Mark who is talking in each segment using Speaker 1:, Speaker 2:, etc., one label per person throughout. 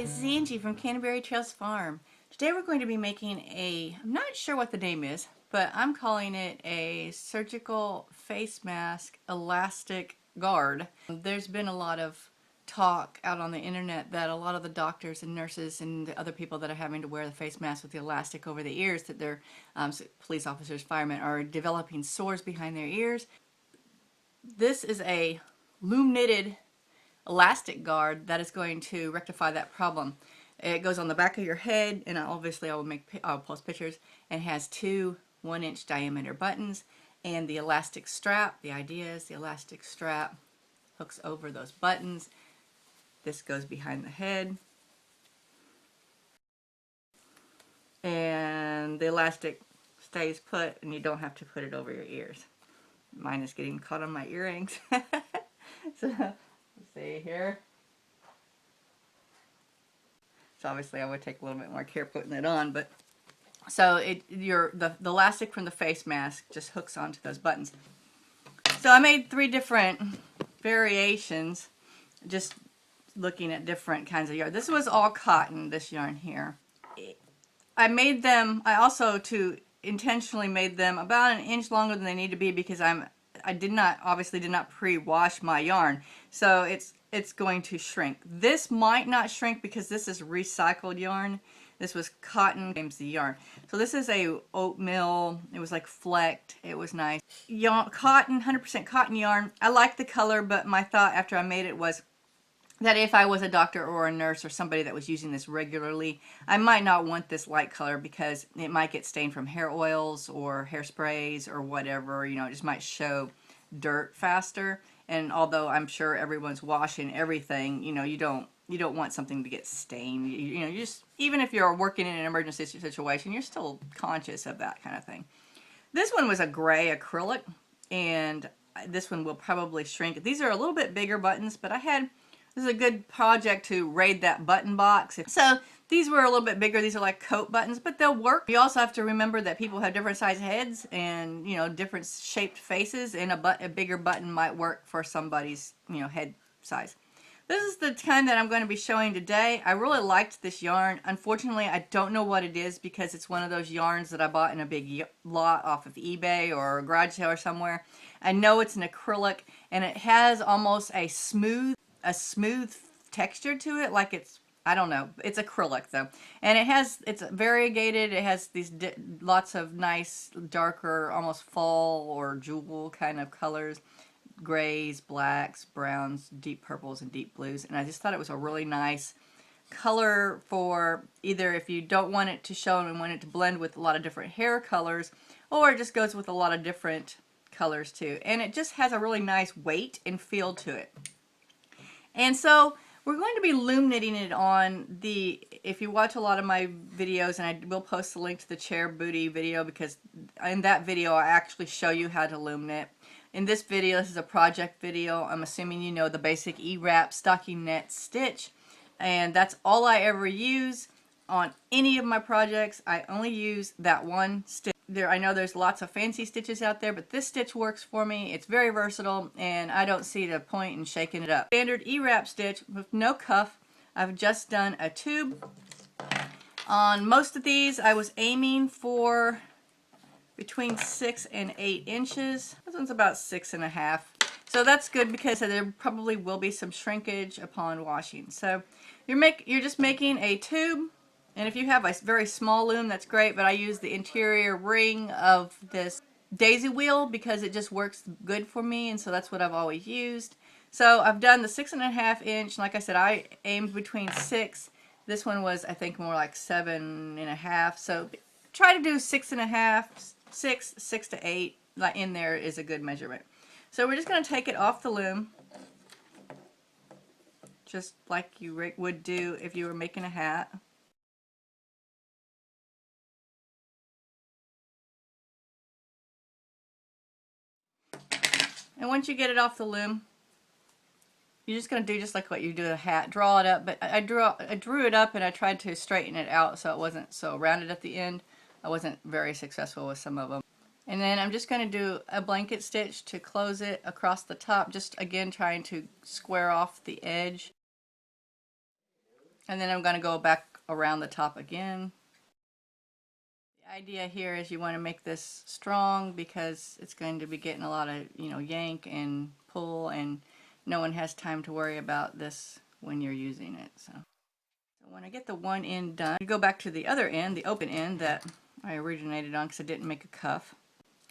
Speaker 1: it's Angie from Canterbury Trails Farm. Today we're going to be making I'm not sure what the name is, but I'm calling it a surgical face mask elastic guard. There's been a lot of talk out on the internet that a lot of the doctors and nurses and the other people that are having to wear the face mask with the elastic over the ears, that their police officers, firemen, are developing sores behind their ears. This is a loom knitted elastic guard that is going to rectify that problem. It goes on the back of your head, and obviously I'll post pictures, and has two 1-inch diameter buttons, and the elastic strap. The idea is the elastic strap hooks over those buttons. This goes behind the head, and the elastic stays put, and you don't have to put it over your ears. Mine is getting caught on my earrings. So let's see here. So obviously I would take a little bit more care putting it on, but so the elastic from the face mask just hooks onto those buttons. So I made 3 different variations, just looking at different kinds of yarn. This was all cotton, this yarn here. I also intentionally made them about 1 inch longer than they need to be, because I obviously did not pre-wash my yarn, so it's going to shrink. This might not shrink because this is recycled yarn. This was cotton, the yarn. So this is a oatmeal. It was like flecked. It was nice. Yarn, cotton, 100% cotton yarn. I like the color, but my thought after I made it was that if I was a doctor or a nurse or somebody that was using this regularly, I might not want this light color because it might get stained from hair oils or hairsprays or whatever. You know, it just might show dirt faster. And although I'm sure everyone's washing everything, you know, you don't want something to get stained. You just, even if you're working in an emergency situation, you're still conscious of that kind of thing. This one was a gray acrylic, and this one will probably shrink. These are a little bit bigger buttons, but this is a good project to raid that button box. So these were a little bit bigger. These are like coat buttons, but they'll work. You also have to remember that people have different size heads and, you know, different shaped faces, and a bigger button might work for somebody's, you know, head size. This is the kind that I'm going to be showing today. I really liked this yarn. Unfortunately, I don't know what it is, because it's one of those yarns that I bought in a big lot off of eBay or a garage sale or somewhere. I know it's an acrylic, and it has almost a smooth texture to it, like it's, I don't know, it's acrylic though, and it's variegated. It has these lots of nice darker, almost fall or jewel kind of colors, grays, blacks, browns, deep purples, and deep blues. And I just thought it was a really nice color for either if you don't want it to show and want it to blend with a lot of different hair colors, or it just goes with a lot of different colors too. And it just has a really nice weight and feel to it. And so we're going to be loom knitting it on if you watch a lot of my videos, and I will post the link to the chair booty video, because in that video I actually show you how to loom knit. In this video, this is a project video. I'm assuming you know the basic E-wrap stockinette stitch, and that's all I ever use on any of my projects. I only use that one stitch. I know there's lots of fancy stitches out there, but this stitch works for me. It's very versatile, and I don't see the point in shaking it up. Standard E-wrap stitch with no cuff. I've just done a tube. On most of these, I was aiming for between 6 and 8 inches. This one's about 6.5. So that's good, because there probably will be some shrinkage upon washing. So you're just making a tube. And if you have a very small loom, that's great, but I use the interior ring of this daisy wheel because it just works good for me, and so that's what I've always used. So I've done the 6.5 inch. Like I said, I aimed between 6. This one was, I think, more like 7.5. So try to do 6.5, 6 to 8. Like in there is a good measurement. So we're just going to take it off the loom, just like you would do if you were making a hat. And once you get it off the loom, you're just going to do just like what you do a hat, draw it up. But I drew it up, and I tried to straighten it out so it wasn't so rounded at the end. I wasn't very successful with some of them. And then I'm just going to do a blanket stitch to close it across the top, just again trying to square off the edge. And then I'm going to go back around the top again. The idea here is you want to make this strong because it's going to be getting a lot of, yank and pull, and no one has time to worry about this when you're using it. So when I get the one end done, I go back to the other end, the open end that I originated on because I didn't make a cuff.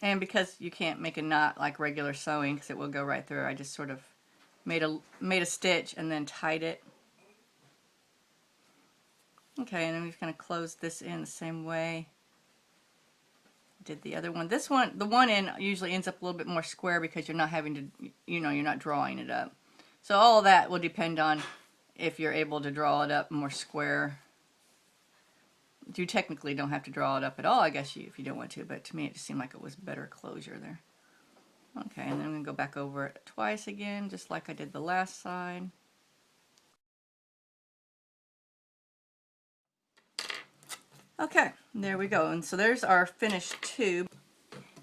Speaker 1: And because you can't make a knot like regular sewing because it will go right through, I just sort of made a stitch and then tied it. Okay, and I'm just going to close this in the same way I did the other one. This one, the one end usually ends up a little bit more square because you're not having to, you're not drawing it up. So all of that will depend on if you're able to draw it up more square. You technically don't have to draw it up at all, I guess, if you don't want to, but to me it just seemed like it was better closure there. Okay, and then I'm going to go back over it twice again, just like I did the last side. Okay, there we go. And so there's our finished tube.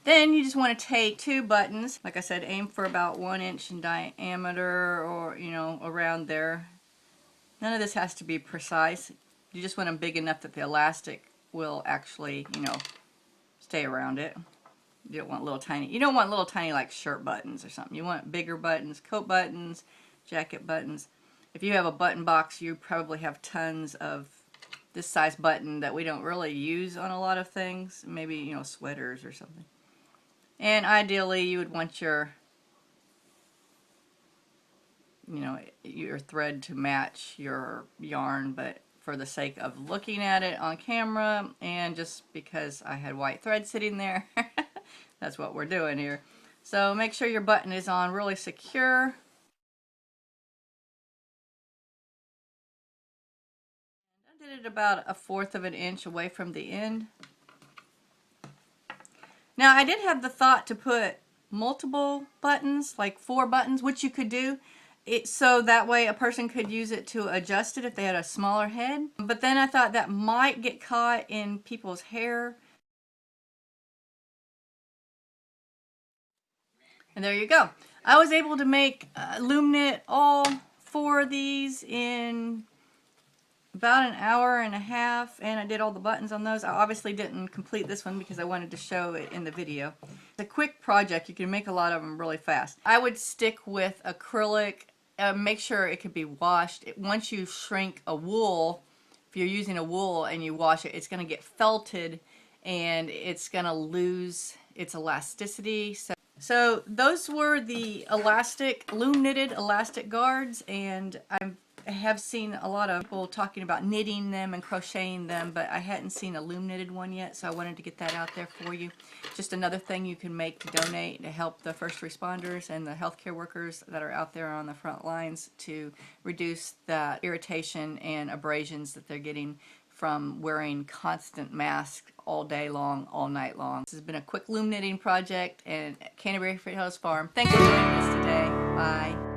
Speaker 1: Then you just want to take two buttons. Like I said, aim for about 1 inch in diameter, or, around there. None of this has to be precise. You just want them big enough that the elastic will actually, stay around it. You don't want little tiny like shirt buttons or something. You want bigger buttons, coat buttons, jacket buttons. If you have a button box, you probably have tons of this size button that we don't really use on a lot of things. Maybe, sweaters or something. And ideally, you would want your thread to match your yarn, but for the sake of looking at it on camera, and just because I had white thread sitting there, that's what we're doing here. So make sure your button is on really secure. I did it about 1/4 of an inch away from the end. Now I did have the thought to put multiple buttons, like 4 buttons, which you could do. So that way a person could use it to adjust it if they had a smaller head. But then I thought that might get caught in people's hair. And there you go. I was able to make loom knit all 4 of these in about an hour and a half, and I did all the buttons on those. I obviously didn't complete this one because I wanted to show it in the video. It's a quick project. You can make a lot of them really fast. I would stick with acrylic. Make sure it could be washed. Once you shrink a wool, if you're using a wool and you wash it, it's going to get felted and it's going to lose its elasticity. So those were the loom knitted elastic guards, and I have seen a lot of people talking about knitting them and crocheting them, but I hadn't seen a loom knitted one yet, so I wanted to get that out there for you. Just another thing you can make to donate to help the first responders and the healthcare workers that are out there on the front lines to reduce that irritation and abrasions that they're getting from wearing constant masks all day long, all night long. This has been a quick loom knitting project and Canterbury Farm. Thanks for joining us today. Bye.